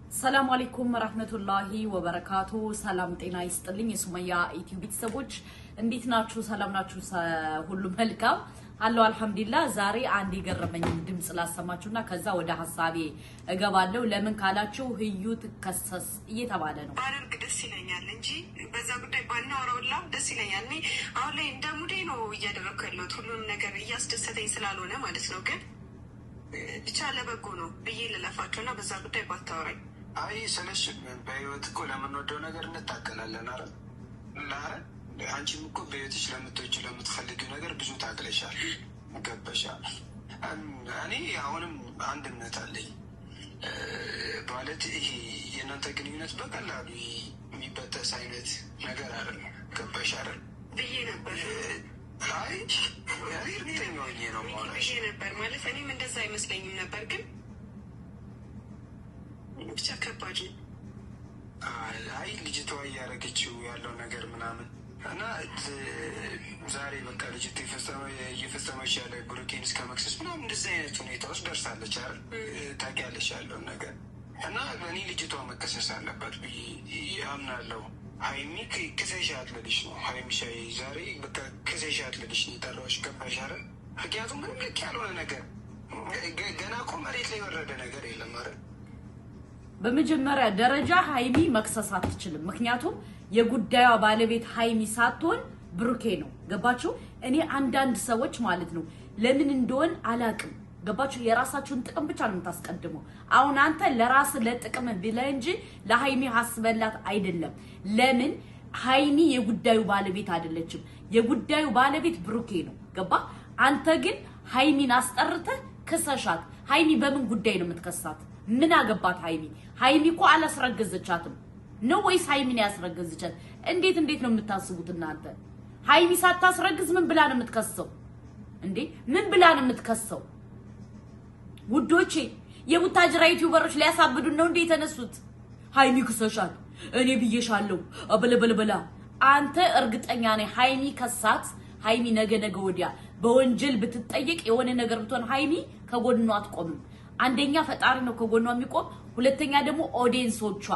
السلام عليكم ورحمة الله وبركاته. سلام تينا يستلين يسميا يوتيوب بيتسبوج انديت ناتشو سلام ناتشو هلو ملكاو هلو الحمد لله زاري عندي قربني دمس لا سماچونا كذا ودا حسابي اغبالو لمن ካላችሁ ህዩ ተከሰስ እየተባለ ነው ባረርግ ደስ ይለኛል እንጂ በዛ ጉዳይ ባናወራውላ ደስ ይለኛል። እኔ አሁን ላይ እንደሙዴ ነው እያደረኩ ያለሁት ሁሉም ነገር እያስደሰተኝ ስላልሆነ ማለት ነው። ግን ብቻ ለበጎ ነው ብዬ ልለፋቸውና በዛ ጉዳይ ባታወራኝ። አይ ስለሽ በህይወት እኮ ለምንወደው ነገር እንታገላለን አይደል? አንቺም እኮ በህይወትሽ ለምትፈልጊው ነገር ብዙ ታግለሻል፣ ገበሻል። እኔ አሁንም አንድ እምነት አለኝ ማለት ይሄ የእናንተ ግንኙነት በቀላሉ የሚበጠስ አይነት ነገር አይደለም። ገበሻ አይደል ብዬ ነበር። አይ እርግጠኛ ሆኜ ነው ብዬ ነበር ማለት እኔም እንደዛ አይመስለኝም ነበር ግን ብቻ ከባድ ነው። አይ ልጅቷ እያደረገችው ያለው ነገር ምናምን እና ዛሬ በቃ ልጅቷ እየፈጸመች ያለ ብሩኬን እስከ መክሰስ ምናምን እንደዚህ አይነት ሁኔታ ውስጥ ደርሳለች አይደል? ታውቂያለሽ ያለውን ነገር እና እኔ ልጅቷ መከሰስ አለባት ብዬ አምናለሁ። ሀይሚ ክሰሻት ልልሽ ነው። ሀይሚ ሻይ ዛሬ በቃ ክሰሻት ልልሽ ነው የጠራሁሽ። ገባሽ አይደል? ምክንያቱም ምንም ልክ ያልሆነ ነገር ገና እኮ መሬት ላይ የወረደ ነገር የለም አይደል? በመጀመሪያ ደረጃ ሀይሚ መክሰስ አትችልም። ምክንያቱም የጉዳዩ ባለቤት ሀይሚ ሳትሆን ብሩኬ ነው። ገባችሁ? እኔ አንዳንድ ሰዎች ማለት ነው ለምን እንደሆነ አላቅም። ገባችሁ? የራሳችሁን ጥቅም ብቻ ነው የምታስቀድመው። አሁን አንተ ለራስ ለጥቅም ብለህ እንጂ ለሀይሚ ሐስበላት አይደለም። ለምን ሀይሚ የጉዳዩ ባለቤት አይደለችም። የጉዳዩ ባለቤት ብሩኬ ነው። ገባ? አንተ ግን ሀይሚን አስጠርተህ ክሰሻት። ሀይሚ በምን ጉዳይ ነው የምትከሳት? ምን አገባት ሀይሚ? ሀይሚ እኮ አላስረገዘቻትም ነው ወይስ ሀይሚን ያስረገዘቻት? እንዴት ነው የምታስቡት እናንተ? ሀይሚ ሳታስረግዝ ምን ብላ ነው የምትከሰው እንዴ? ምን ብላ ነው የምትከሰው? ውዶቼ የቡታጅራ ዩቲዩበሮች ሊያሳብዱን ነው እንዴ የተነሱት? ሀይሚ ክሰሻት እኔ ብዬሻለሁ አበለበለበላ። አንተ እርግጠኛ ነኝ ሀይሚ ከሳት ሀይሚ ነገ ወዲያ በወንጀል ብትጠየቅ የሆነ ነገር ብትሆን ሀይሚ ከጎኗ አትቆምም። አንደኛ ፈጣሪ ነው ከጎኗ የሚቆም፣ ሁለተኛ ደግሞ ኦዲየንሶቿ፣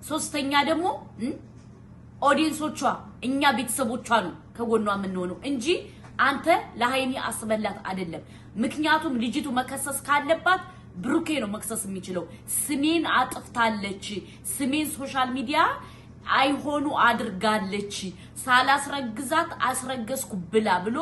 ሶስተኛ ደግሞ ኦዲየንሶቿ እኛ ቤተሰቦቿ ነው ከጎኗ የምንሆነው እንጂ አንተ ለሀይሚ አስበላት አይደለም። ምክንያቱም ልጅቱ መከሰስ ካለባት ብሩኬ ነው መክሰስ የሚችለው። ስሜን አጥፍታለች፣ ስሜን ሶሻል ሚዲያ አይሆኑ አድርጋለች፣ ሳላስረግዛት አስረገዝኩ ብሎ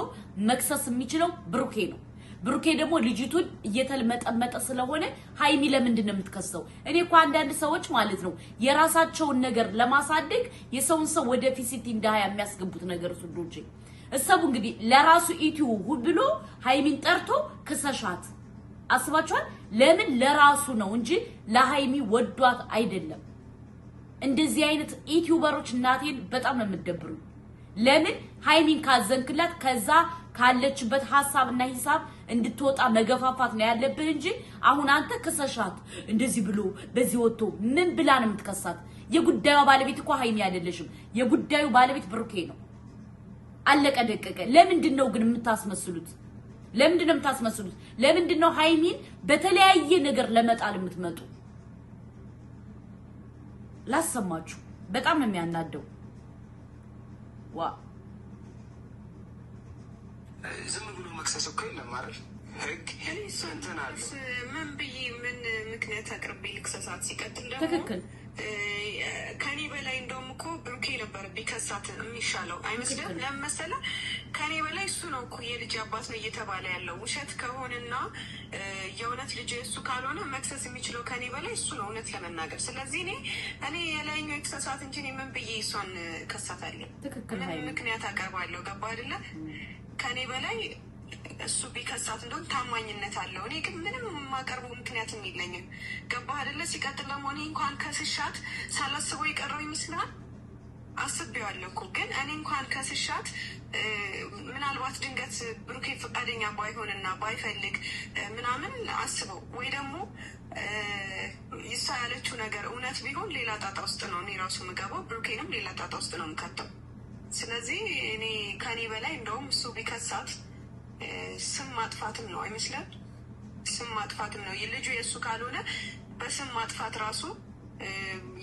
መክሰስ የሚችለው ብሩኬ ነው። ብሩኬ ደግሞ ልጅቱን እየተልመጠመጠ ስለሆነ ሀይሚ ለምንድን ነው የምትከሰው? እኔ እኮ አንዳንድ ሰዎች ማለት ነው የራሳቸውን ነገር ለማሳደግ የሰውን ሰው ወደፊት ሲቲ እንዳያ የሚያስገቡት ነገር ሱዶቼ እሰቡ። እንግዲህ ለራሱ ኢቲዩ ብሎ ሀይሚን ጠርቶ ክሰሻት አስባችኋል? ለምን ለራሱ ነው እንጂ ለሀይሚ ወዷት አይደለም። እንደዚህ አይነት ዩቲዩበሮች እናቴን በጣም ነው የምትደብሩ። ለምን ሀይሚን ካዘንክላት ከዛ ካለችበት ሐሳብና ሂሳብ እንድትወጣ መገፋፋት ነው ያለብህ እንጂ አሁን አንተ ክሰሻት እንደዚህ ብሎ በዚህ ወጥቶ ምን ብላ ነው የምትከሳት? የጉዳዩ ባለቤት እኮ ሀይሚ አይደለሽም። የጉዳዩ ባለቤት ብሩኬ ነው። አለቀ ደቀቀ። ለምንድን ነው ግን የምታስመስሉት? ለምንድን ነው የምታስመስሉት? ለምንድን ነው ሀይሚን በተለያየ ነገር ለመጣል የምትመጡ? ላሰማችሁ በጣም ነው የሚያናደው። ዋ ዝም ብሎ መክሰስ እኮ የለም አይደል? ህግ እንትን አለ። ምን ብዬ ምን ምክንያት አቅርቤ ልክሰሳት? ሲቀጥል ደግሞ ትክክል ከኔ በላይ እንደውም እኮ ብሩኬ ነበር ቢከሳት የሚሻለው አይመስልም? ለምን መሰለህ? ከኔ በላይ እሱ ነው እኮ የልጅ አባት ነው እየተባለ ያለው። ውሸት ከሆነና የእውነት ልጅ እሱ ካልሆነ መክሰስ የሚችለው ከኔ በላይ እሱ ነው እውነት ለመናገር። ስለዚህ እኔ የላይኛው የክሰሳት እንጂ ምን ብዬ እሷን ከሳታለሁ? ምን ምክንያት አቀርባለሁ? ገባ አይደለ? ከኔ በላይ እሱ ቢከሳት እንደውም ታማኝነት አለው። እኔ ግን ምንም የማቀርበው ምክንያትም የለኝም። ገባህ አይደለ? ሲቀጥል ደግሞ እኔ እንኳን ከስሻት ሳላስበው የቀረው ይመስላል። አስቤዋለሁ እኮ ግን እኔ እንኳን ከስሻት ምናልባት ድንገት ብሩኬ ፈቃደኛ ባይሆንና ባይፈልግ ምናምን አስበው ወይ ደግሞ ይሳ ያለችው ነገር እውነት ቢሆን ሌላ ጣጣ ውስጥ ነው እኔ ራሱ የምገባው፣ ብሩኬንም ሌላ ጣጣ ውስጥ ነው የምከተው። ስለዚህ እኔ ከኔ በላይ እንደውም እሱ ቢከሳት ስም ማጥፋትም ነው አይመስልም? ስም ማጥፋትም ነው። ልጁ የእሱ ካልሆነ በስም ማጥፋት ራሱ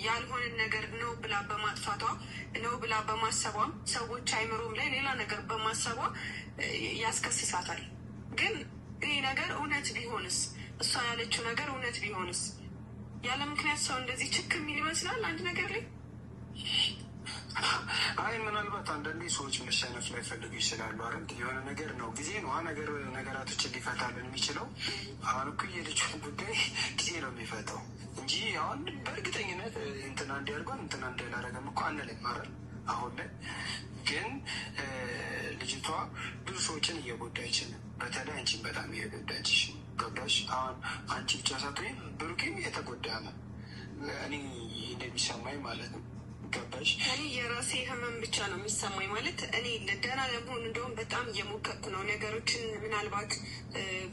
ያልሆነ ነገር ነው ብላ በማጥፋቷ ነው ብላ በማሰቧም ሰዎች አይምሮም ላይ ሌላ ነገር በማሰቧ ያስከስሳታል። ግን ይህ ነገር እውነት ቢሆንስ? እሷ ያለችው ነገር እውነት ቢሆንስ? ያለ ምክንያት ሰው እንደዚህ ችክ የሚል ይመስላል አንድ ነገር ላይ። አይ ምናልባት አንዳንዴ ሰዎች መሸነፍ ላይ ፈልጉ ይችላሉ አይደል? የሆነ ነገር ነው ጊዜ ነው ነገራቶችን ሊፈታልን የሚችለው። አሁን እኮ የልጅ ጉዳይ ጊዜ ነው የሚፈታው እንጂ አሁን በእርግጠኝነት እንትና እንዲያርጓን እንትና እንዳላረገም እኮ አንልም አይደል? አሁን ላይ ግን ልጅቷ ብዙ ሰዎችን እየጎዳች ነው። በተለይ አንቺን በጣም እየጎዳችሽ ገባሽ? አሁን አንቺ ብቻ ሳትሆን ብሩኬም እየተጎዳ ነው፣ እኔ እንደሚሰማኝ ማለት ነው። ገባሽ? እኔ የራሴ ህመም ብቻ ነው የሚሰማኝ ማለት እኔ ደህና ለመሆን እንደውም በጣም እየሞከርኩ ነው ነገሮችን ምናልባት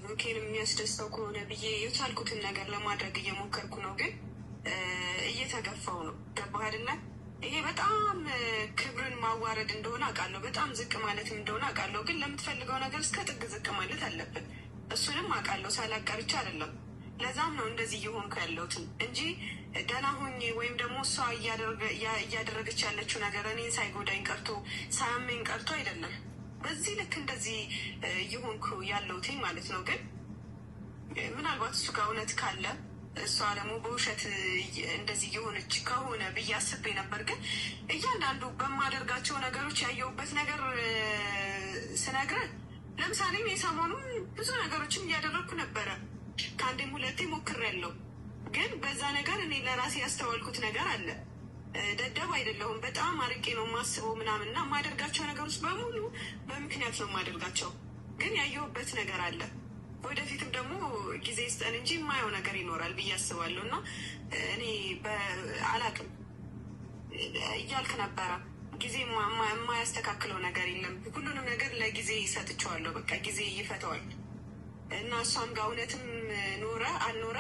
ብሩኬን የሚያስደስተው ከሆነ ብዬ የቻልኩትን ነገር ለማድረግ እየሞከርኩ ነው፣ ግን እየተገፋው ነው። ገባህ አይደለ? ይሄ በጣም ክብርን ማዋረድ እንደሆነ አውቃለሁ፣ በጣም ዝቅ ማለትም እንደሆነ አውቃለሁ። ግን ለምትፈልገው ነገር እስከ ጥግ ዝቅ ማለት አለብን። እሱንም አውቃለሁ፣ ሳላቀርቻ አይደለም። ለዛም ነው እንደዚህ እየሆንኩ ያለሁትን እንጂ ደህና ሆኜ ወይም ደግሞ እሷ እያደረገች ያለችው ነገር እኔን ሳይጎዳኝ ቀርቶ ሳያመኝ ቀርቶ አይደለም። በዚህ ልክ እንደዚህ እየሆንኩ ያለሁትኝ ማለት ነው። ግን ምናልባት እሱ ጋር እውነት ካለ እሷ ደግሞ በውሸት እንደዚህ እየሆነች ከሆነ ብዬ አስቤ ነበር። ግን እያንዳንዱ በማደርጋቸው ነገሮች ያየሁበት ነገር ስነግርህ፣ ለምሳሌ የሰሞኑን ብዙ ነገሮችን እያደረግኩ ነበረ። ከአንዴም ሁለቴ ሞክሬያለሁ። ግን በዛ ነገር እኔ ለራሴ ያስተዋልኩት ነገር አለ። ደደብ አይደለሁም። በጣም አርቄ ነው የማስበው ምናምን እና የማደርጋቸው ነገሮች በሙሉ በምክንያት ነው የማደርጋቸው። ግን ያየሁበት ነገር አለ። ወደፊትም ደግሞ ጊዜ ስጠን እንጂ የማየው ነገር ይኖራል ብዬ አስባለሁ። እና እኔ አላቅም እያልክ ነበረ። ጊዜ የማያስተካክለው ነገር የለም። ሁሉንም ነገር ለጊዜ ይሰጥቸዋለሁ። በቃ ጊዜ ይፈተዋል። እና እሷም ጋር እውነትም ኖረ አልኖረ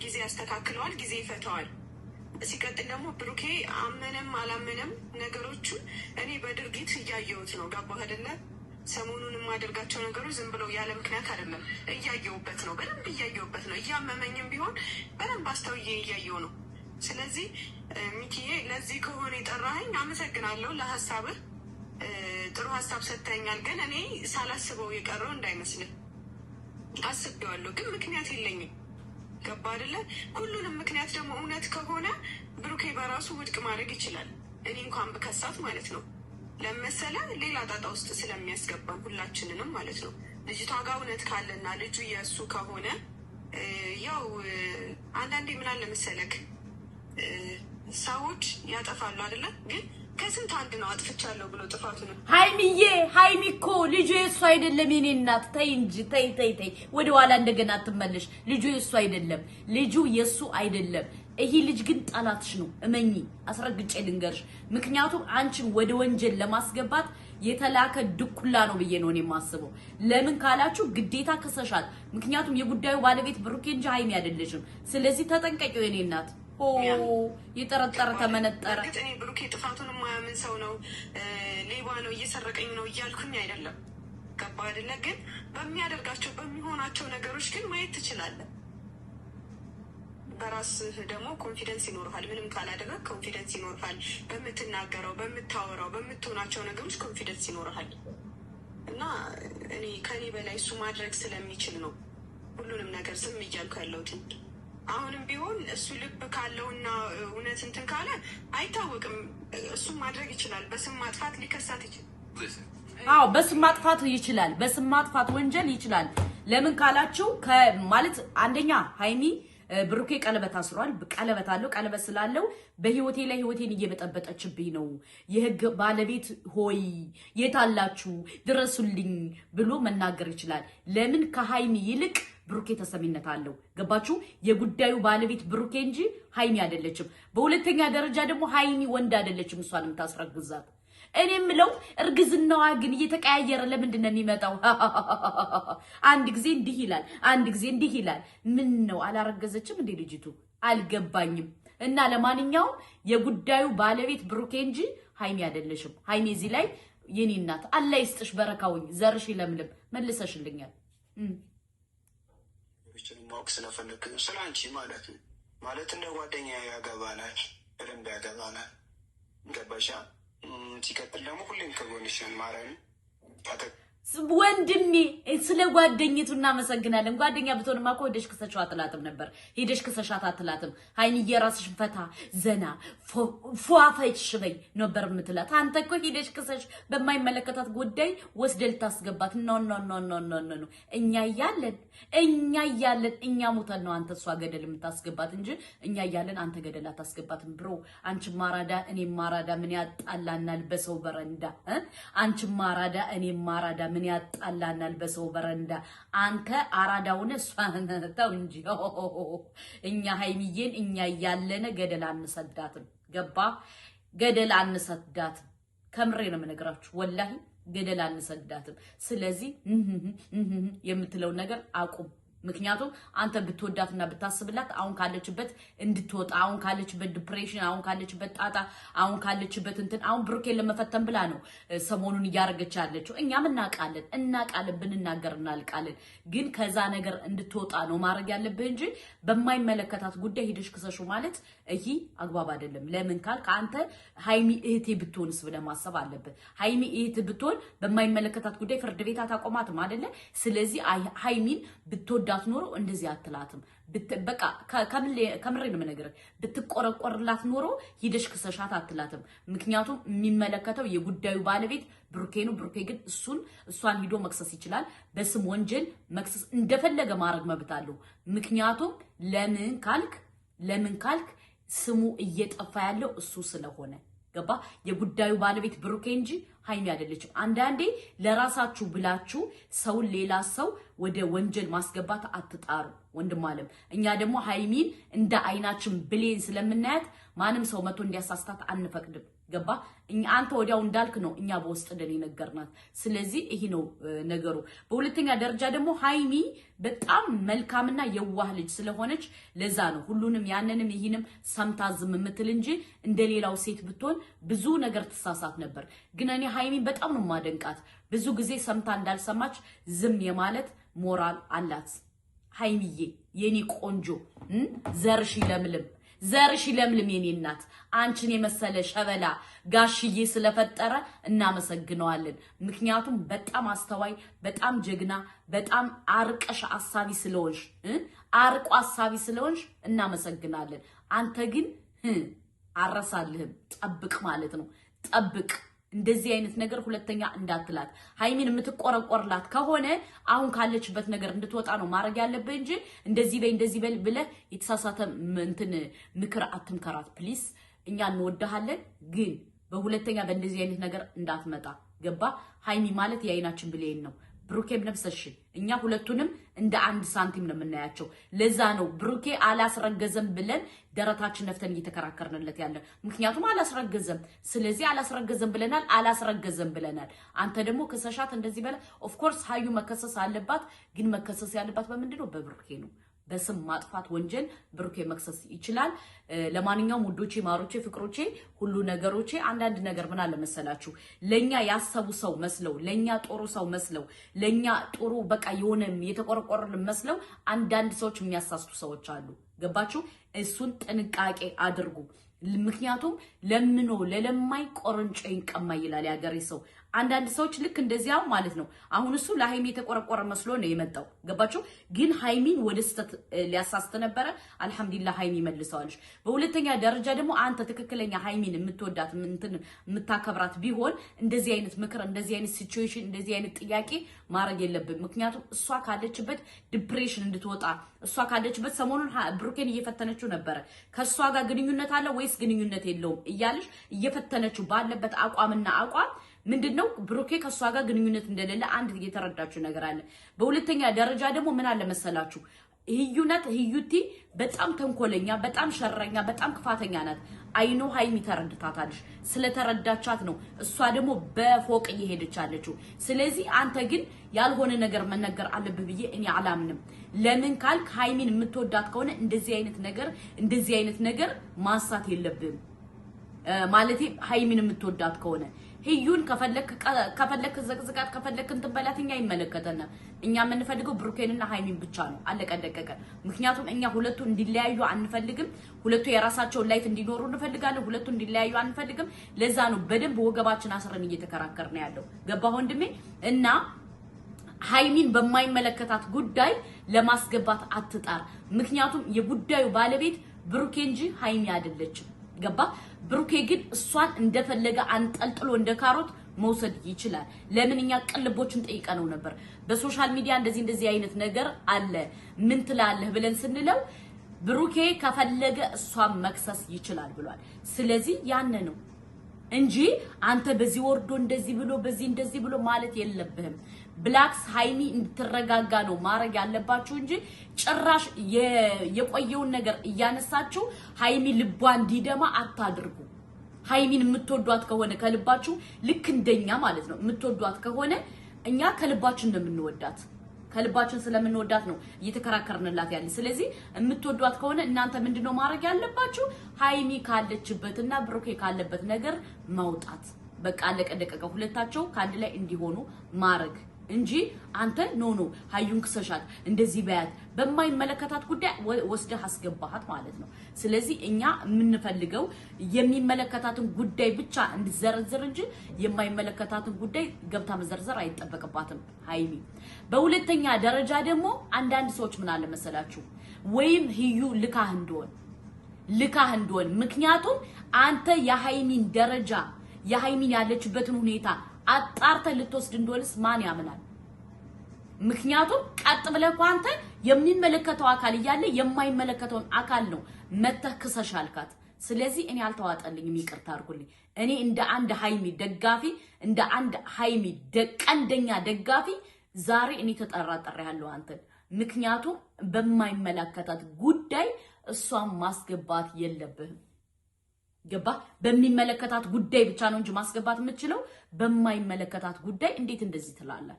ጊዜ ያስተካክለዋል፣ ጊዜ ይፈተዋል። ሲቀጥል ደግሞ ብሩኬ አመነም አላመነም ነገሮቹን እኔ በድርጊት እያየሁት ነው። ገባህ አይደለ? ሰሞኑን የማደርጋቸው ነገሮች ዝም ብለው ያለ ምክንያት አይደለም። እያየሁበት ነው፣ በደንብ እያየሁበት ነው። እያመመኝም ቢሆን በደንብ አስተውዬ እያየሁ ነው። ስለዚህ ሚኪዬ ለዚህ ከሆነ የጠራኸኝ አመሰግናለሁ። ለሀሳብህ ጥሩ ሀሳብ ሰጥተኛል። ግን እኔ ሳላስበው የቀረው እንዳይመስልህ አስቤዋለሁ፣ ግን ምክንያት የለኝም። ገባ አይደለ? ሁሉንም ምክንያት ደግሞ እውነት ከሆነ ብሩኬ በራሱ ውድቅ ማድረግ ይችላል። እኔ እንኳን ብከሳት ማለት ነው። ለመሰለ ሌላ ጣጣ ውስጥ ስለሚያስገባን ሁላችንንም ማለት ነው። ልጅቷ ጋር እውነት ካለና ልጁ የእሱ ከሆነ ያው አንዳንዴ ምን አለ መሰለክ ሰዎች ያጠፋሉ አይደለ? ግን ከስንት አንድ ነው አጥፍቻለሁ ብሎ ጥፋቱን። ሃይሚዬ ሃይሚ እኮ ልጁ የእሱ አይደለም። የኔ እናት ተይ እንጂ ተይ ወደ ኋላ እንደገና አትመለሽ። ልጁ የእሱ አይደለም፣ ልጁ የእሱ አይደለም። ይሄ ልጅ ግን ጠላትሽ ነው። እመኚ፣ አስረግጬ ልንገርሽ። ምክንያቱም አንቺን ወደ ወንጀል ለማስገባት የተላከ ድኩላ ነው ብዬ ነው እኔ የማስበው። ለምን ካላችሁ ግዴታ ከሰሻል። ምክንያቱም የጉዳዩ ባለቤት ብሩኬ እንጂ ሃይሚ አይደለሽም። ስለዚህ ተጠንቀቂው የኔ እናት። የጠረጠረ ተመነጠረ። እኔ ብሩኬ ጥፋቱን የማያምን ሰው ነው፣ ሌባ ነው፣ እየሰረቀኝ ነው እያልኩኝ አይደለም። ገባ አይደለ? ግን በሚያደርጋቸው በሚሆናቸው ነገሮች ግን ማየት ትችላለህ። በራስህ ደግሞ ኮንፊደንስ ይኖርሃል። ምንም ካላደረግ ኮንፊደንስ ይኖርሃል። በምትናገረው፣ በምታወራው፣ በምትሆናቸው ነገሮች ኮንፊደንስ ይኖርሃል። እና እኔ ከኔ በላይ እሱ ማድረግ ስለሚችል ነው ሁሉንም ነገር ዝም እያልኩ ያለሁት። አሁንም ቢሆን እሱ ልብ ካለውና እውነት እንትን ካለ አይታወቅም፣ እሱም ማድረግ ይችላል። በስም ማጥፋት ሊከሳት ይችላል። አዎ በስም ማጥፋት ይችላል። በስም ማጥፋት ወንጀል ይችላል። ለምን ካላችሁ ማለት አንደኛ ሃይሚ ብሩኬ ቀለበት አስሯል። ቀለበት አለው። ቀለበት ስላለው በህይወቴ ላይ ህይወቴን እየበጠበጠችብኝ ነው። የህግ ባለቤት ሆይ የታላችሁ ድረሱልኝ ብሎ መናገር ይችላል። ለምን ከሃይሚ ይልቅ ብሩኬ ተሰሚነት አለው። ገባችሁ? የጉዳዩ ባለቤት ብሩኬ እንጂ ሃይሚ አይደለችም። በሁለተኛ ደረጃ ደግሞ ሃይሚ ወንድ አይደለችም እሷን የምታስረግዛት። እኔ የምለው እርግዝናዋ ግን እየተቀያየረ ለምንድን ነው የሚመጣው? አንድ ጊዜ እንዲህ ይላል፣ አንድ ጊዜ እንዲህ ይላል። ምን ነው አላረገዘችም እንዴ ልጅቱ? አልገባኝም። እና ለማንኛውም የጉዳዩ ባለቤት ብሩኬ እንጂ ሃይሚ አይደለሽም። ሃይሚ እዚህ ላይ የኔ እናት አላህ ይስጥሽ፣ በረካውኝ፣ ዘርሽ ለምለም መልሰሽልኛል። ማወቅ ስለፈለክ ስለ አንቺ ማለት ነው። ማለት እንደ ጓደኛ ያገባናል፣ በደንብ ያገባናል። ገባሻ? ሲቀጥል ደግሞ ሁሌም ከጎንሽ ነን። ማርያምን ወንድሜ ስለ ጓደኝቱ እናመሰግናለን። ጓደኛ ብትሆንማ እኮ ሄደሽ ክሰሻት አትላትም ነበር። ሄደሽ ክሰሻት አትላትም። ሀይሚዬ ራስሽን ፈታ ዘና ፏፈሽ በይ ነበር የምትላት። አንተ እኮ ሄደሽ ክሰሽ በማይመለከታት ጉዳይ ወስደህ ልታስገባት ኖ ኖ ኖ ኖ ኖ ኖ። እኛ እያለን እኛ ሞተን ነው አንተ እሷ ገደል የምታስገባት እንጂ እኛ እያለን አንተ ገደል አታስገባትም። ብሮ አንቺ ማራዳ እኔ ማራዳ ምን ያጣላናል በሰው በረንዳ? አንቺ ማራዳ እኔ ማራዳ ምን ያጣላናል በሰው በረንዳ? አንተ አራዳውን እሷን ተው እንጂ እኛ ሀይሚዬን እኛ እያለን ገደል አንሰዳትም። ገባ? ገደል አንሰዳትም። ከምሬ ነው የምነግራችሁ ወላሂ ገደል አንሰዳትም። ስለዚህ የምትለው ነገር አቁም። ምክንያቱም አንተ ብትወዳትና ብታስብላት አሁን ካለችበት እንድትወጣ አሁን ካለችበት ዲፕሬሽን አሁን ካለችበት ጣጣ አሁን ካለችበት እንትን አሁን ብሩኬን ለመፈተን ብላ ነው ሰሞኑን እያረገች ያለችው። እኛም እናቃለን ብንናገር እናልቃለን። ግን ከዛ ነገር እንድትወጣ ነው ማድረግ ያለብህ እንጂ በማይመለከታት ጉዳይ ሄደሽ ክሰሹ ማለት ይሄ አግባብ አይደለም። ለምን ካልክ አንተ ሀይሚ እህቴ ብትሆንስ ብለህ ማሰብ አለብህ። ሀይሚ እህት ብትሆን በማይመለከታት ጉዳይ ፍርድ ቤት አታቆማትም አይደለ? ስለዚህ ሀይሚን ብትወዳ ኖሮ እንደዚህ አትላትም። በቃ ከምሬ ነው የምነግርህ። ብትቆረቆርላት ኖሮ ሂደሽ ክሰሻት አትላትም። ምክንያቱም የሚመለከተው የጉዳዩ ባለቤት ብሩኬ ነው። ብሩኬ ግን እሷን ሂዶ መክሰስ ይችላል። በስም ወንጀል መክሰስ እንደፈለገ ማድረግ መብት አለው። ምክንያቱም ለምን ካልክ ስሙ እየጠፋ ያለው እሱ ስለሆነ ገባ? የጉዳዩ ባለቤት ብሩኬ እንጂ ሀይሚ አይደለችም። አንዳንዴ ለራሳችሁ ብላችሁ ሰውን ሌላ ሰው ወደ ወንጀል ማስገባት አትጣሩ ወንድም አለም። እኛ ደግሞ ሀይሚን እንደ አይናችን ብሌን ስለምናያት ማንም ሰው መቶ እንዲያሳስታት አንፈቅድም። ገባ? አንተ ወዲያው እንዳልክ ነው እኛ በውስጥ ደን የነገርናት። ስለዚህ ይሄ ነው ነገሩ። በሁለተኛ ደረጃ ደግሞ ሀይሚ በጣም መልካምና የዋህ ልጅ ስለሆነች ለዛ ነው ሁሉንም ያንንም ይሄንም ሰምታ ዝም የምትል እንጂ እንደሌላው ሴት ብትሆን ብዙ ነገር ትሳሳት ነበር። ግን እኔ ሀይሚን በጣም ነው ማደንቃት። ብዙ ጊዜ ሰምታ እንዳልሰማች ዝም የማለት ሞራል አላት። ሀይሚዬ የኔ ቆንጆ ዘርሽ ለምልም የኔ እናት አንቺን የመሰለ ሸበላ ጋሽዬ ስለፈጠረ እናመሰግነዋለን። ምክንያቱም በጣም አስተዋይ፣ በጣም ጀግና፣ በጣም አርቆ አሳቢ ስለሆንሽ እናመሰግናለን። አንተ ግን አረሳልህም። ጠብቅ ማለት ነው። ጠብቅ። እንደዚህ አይነት ነገር ሁለተኛ እንዳትላት። ሀይሚን የምትቆረቆርላት ከሆነ አሁን ካለችበት ነገር እንድትወጣ ነው ማድረግ ያለብህ እንጂ እንደዚህ በይ ብለህ የተሳሳተ ምክር አትምከራት ፕሊስ። እኛ እንወድሃለን፣ ግን በሁለተኛ በእንደዚህ አይነት ነገር እንዳትመጣ። ገባ? ሀይሚ ማለት የአይናችን ብሌን ነው። ብሩኬም ነፍሰሽ እኛ ሁለቱንም እንደ አንድ ሳንቲም ነው የምናያቸው። ለዛ ነው ብሩኬ አላስረገዘም ብለን ደረታችን ነፍተን እየተከራከርንለት ያለ። ምክንያቱም አላስረገዘም። ስለዚህ አላስረገዘም ብለናል። አንተ ደግሞ ከሰሻት እንደዚህ በለ። ኦፍ ኮርስ ሀዩ መከሰስ አለባት፣ ግን መከሰስ ያለባት በምንድነው? በብሩኬ ነው። በስም ማጥፋት ወንጀል ብሩኬ መክሰስ ይችላል። ለማንኛውም ውዶቼ፣ ማሮቼ፣ ፍቅሮቼ፣ ሁሉ ነገሮቼ አንዳንድ ነገር ምን አለ መሰላችሁ፣ ለኛ ያሰቡ ሰው መስለው፣ ለኛ ጥሩ ሰው መስለው፣ ለኛ ጥሩ በቃ የሆነ የተቆረቆረልን መስለው አንዳንድ ሰዎች የሚያሳስቱ ሰዎች አሉ። ገባችሁ? እሱን ጥንቃቄ አድርጉ። ምክንያቱም ለምኖ ለለማይ ቆርንጮ ይንቀማ ይላል ያገሬ ሰው። አንዳንድ ሰዎች ልክ እንደዚያው ማለት ነው። አሁን እሱ ለሃይሚ የተቆረቆረ መስሎ ነው የመጣው። ገባችሁ? ግን ሃይሚን ወደ ስተት ሊያሳስተ ነበረ። አልহামዱሊላህ ሃይሚ መልሰዋለች። በሁለተኛ ደረጃ ደግሞ አንተ ትክክለኛ ሃይሚን የምትወዳት የምታከብራት ቢሆን እንደዚህ አይነት ምክር፣ እንደዚህ አይነት ሲቹዌሽን፣ እንደዚህ አይነት ጥያቄ ማድረግ የለብን። ምክንያቱም እሷ ካለችበት ዲፕሬሽን እንድትወጣ እሷ ካለችበት ሰሞኑን ብሩኬን እየፈተነችው ነበረ። ከሷ ጋር ግንኙነት አለ ወይስ ግንኙነት የለውም እያለች እየፈተነችው ባለበት አቋምና አቋም ምንድነው ብሩኬ ከሷ ጋር ግንኙነት እንደሌለ አንድ የተረዳችሁ ነገር አለ። በሁለተኛ ደረጃ ደግሞ ምን አለ መሰላችሁ፣ ህዩቲ በጣም ተንኮለኛ፣ በጣም ሸረኛ፣ በጣም ክፋተኛ ናት። አይኖ ሃይሚ ተረድታታለች። ስለተረዳቻት ነው እሷ ደግሞ በፎቅ እየሄደች አለችው። ስለዚህ አንተ ግን ያልሆነ ነገር መነገር አለብህ ብዬ እኔ አላምንም። ለምን ካልክ ሃይሚን የምትወዳት ከሆነ እንደዚህ አይነት ነገር ማንሳት የለብህም። ማለቴ ሃይሚን የምትወዳት ከሆነ ህዩን ከፈለክ ዘቅዝቃት ከፈለክ እንትን በላትኛ ይመለከተና እኛ የምንፈልገው ብሩኬንና ሃይሚን ብቻ ነው አለቀ ደቀቀ ምክንያቱም እኛ ሁለቱ እንዲለያዩ አንፈልግም ሁለቱ የራሳቸው ላይት እንዲኖሩ እንፈልጋለን ሁለቱ እንዲለያዩ አንፈልግም ለዛ ነው በደንብ ወገባችን አስረን እየተከራከርን ያለው ገባ ወንድሜ እና ሃይሚን በማይመለከታት ጉዳይ ለማስገባት አትጣር ምክንያቱም የጉዳዩ ባለቤት ብሩኬ እንጂ ሃይሚ አይደለችም ገባ ብሩኬ ግን እሷን እንደፈለገ አንጠልጥሎ እንደካሮት መውሰድ ይችላል ለምንኛ ቅልቦችን ጠይቀነው ነበር በሶሻል ሚዲያ እንደዚህ አይነት ነገር አለ ምን ትላለህ ብለን ስንለው ብሩኬ ከፈለገ እሷን መክሰስ ይችላል ብሏል ስለዚህ ያነ ነው እንጂ አንተ በዚህ ወርዶ እንደዚህ ብሎ በዚህ እንደዚህ ብሎ ማለት የለብህም ብላክስ ሃይሚ እንድትረጋጋ ነው ማረግ ያለባችሁ እንጂ ጭራሽ የቆየውን ነገር እያነሳችሁ ሃይሚ ልቧ እንዲደማ አታድርጉ ሃይሚን የምትወዷት ከሆነ ከልባችሁ ልክ እንደኛ ማለት ነው የምትወዷት ከሆነ እኛ ከልባችን እንደምንወዳት ከልባችን ስለምንወዳት ነው እየተከራከርንላት ያለ ስለዚህ የምትወዷት ከሆነ እናንተ ምንድነው ማረግ ያለባችሁ ሃይሚ ካለችበትና ብሩኬ ካለበት ነገር ማውጣት በቃ አለቀደቀቀ ሁለታቸው ካንድ ላይ እንዲሆኑ ማረግ እንጂ አንተ ኖ ሃዩን ክሰሻት እንደዚህ በያት በማይመለከታት ጉዳይ ወስደህ አስገባሃት ማለት ነው ስለዚህ እኛ የምንፈልገው የሚመለከታትን ጉዳይ ብቻ እንድዘረዝር እንጂ የማይመለከታትን ጉዳይ ገብታ መዘርዘር አይጠበቅባትም ሃይሚ በሁለተኛ ደረጃ ደግሞ አንዳንድ ሰዎች ምን አለ መሰላችሁ ወይም ህዩ ልካህ እንደሆን ምክንያቱም አንተ የሃይሚን ደረጃ የሃይሚን ያለችበትን ሁኔታ አጣርተ ልትወስድ እንደሆነስ ማን ያምናል ምክንያቱም ቀጥ ብለህ አንተ የሚመለከተው አካል ይያለ የማይመለከተውን አካል ነው መተክሰሻልካት ስለዚህ እኔ አልተዋጠልኝም ይቅርታ አድርጉልኝ እኔ እንደ አንድ ሃይሚ ደጋፊ እንደ አንድ ሃይሚ ቀንደኛ ደጋፊ ዛሬ እኔ ተጠራጥሬያለሁ አንተን ምክንያቱም በማይመለከታት ጉዳይ እሷን ማስገባት የለብህም ገባ በሚመለከታት ጉዳይ ብቻ ነው እንጂ ማስገባት የምትችለው በማይመለከታት ጉዳይ እንዴት እንደዚህ ትላለህ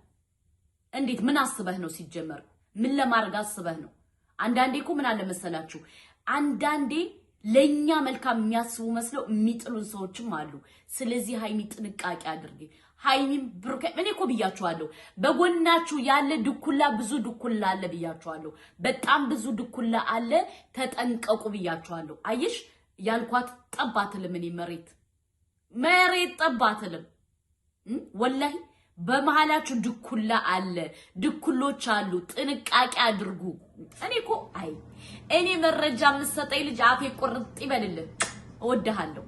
እንዴት ምን አስበህ ነው ሲጀመር ምን ለማድረግ አስበህ ነው አንዳንዴ እኮ ምን አለ መሰላችሁ አንዳንዴ ለኛ መልካም የሚያስቡ መስለው የሚጥሉን ሰዎችም አሉ ስለዚህ ሃይሚ ጥንቃቄ አድርጊ ሃይሚም ብሩኬ እኔ እኮ ብያችኋለሁ በጎናችሁ ያለ ድኩላ ብዙ ድኩላ አለ ብያችኋለሁ በጣም ብዙ ድኩላ አለ ተጠንቀቁ ብያችኋለሁ አይሽ ያልኳት ጠባትልም እኔ መሬት ጠባትልም ወላሂ በመሃላችሁ ድኩላ አለ ድኩሎች አሉ ጥንቃቄ አድርጉ እኔኮ እኔ መረጃ መስጠይ ልጅ አፌ ቁርጥ ይበልልህ እወድሃለሁ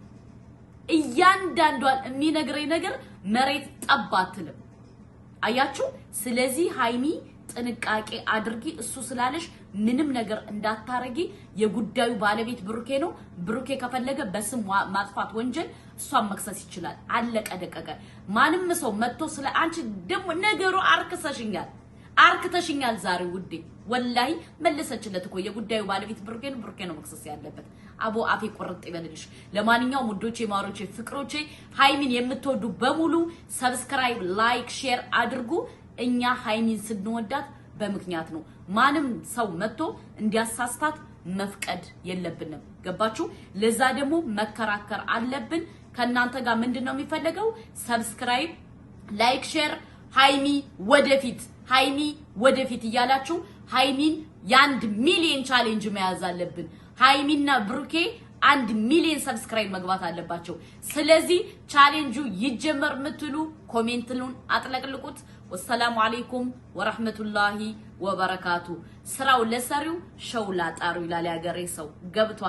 እያንዳንዷን የሚነግረኝ ነገር መሬት ጠባትልም አያችሁ ስለዚህ ሃይሚ ጥንቃቄ አድርጊ እሱ ስላለሽ ምንም ነገር እንዳታረጊ የጉዳዩ ባለቤት ብሩኬ ነው ብሩኬ ከፈለገ በስም ማጥፋት ወንጀል እሷን መክሰስ ይችላል አለቀ ደቀቀ ማንም ሰው መጥቶ ስለ አንቺ ደሞ ነገሩ አርክተሽኛል ዛሬ ውዴ ወላይ መለሰችለት እኮ የጉዳዩ ባለቤት ብሩኬ ነው መክሰስ ያለበት አቦ አፌ ቆርጥ ይበልልሽ ለማንኛውም ውዶቼ ማሮቼ ፍቅሮቼ ሃይሚን የምትወዱ በሙሉ ሰብስክራይብ ላይክ ሼር አድርጉ እኛ ሃይሚን ስንወዳት በምክንያት ነው ማንም ሰው መጥቶ እንዲያሳስታት መፍቀድ የለብንም ገባችሁ ለዛ ደግሞ መከራከር አለብን ከናንተ ጋር ምንድነው የሚፈልገው ሰብስክራይብ ላይክ ሼር ሃይሚ ወደፊት ይያላችሁ ሃይሚን የ1 ሚሊዮን ቻሌንጅ መያዝ አለብን ሃይሚና ብሩኬ 1 ሚሊዮን ሰብስክራይብ መግባት አለባቸው ስለዚህ ቻሌንጁ ይጀመር ምትሉ ኮሜንትሉን አጥለቅልቁት ወሰላሙ አለይኩም ወራህመቱላሂ ወበረካቱ ስራው ለሰሪው ሸውላ ጣሩ ይላል ያገሬ ሰው ገብቷ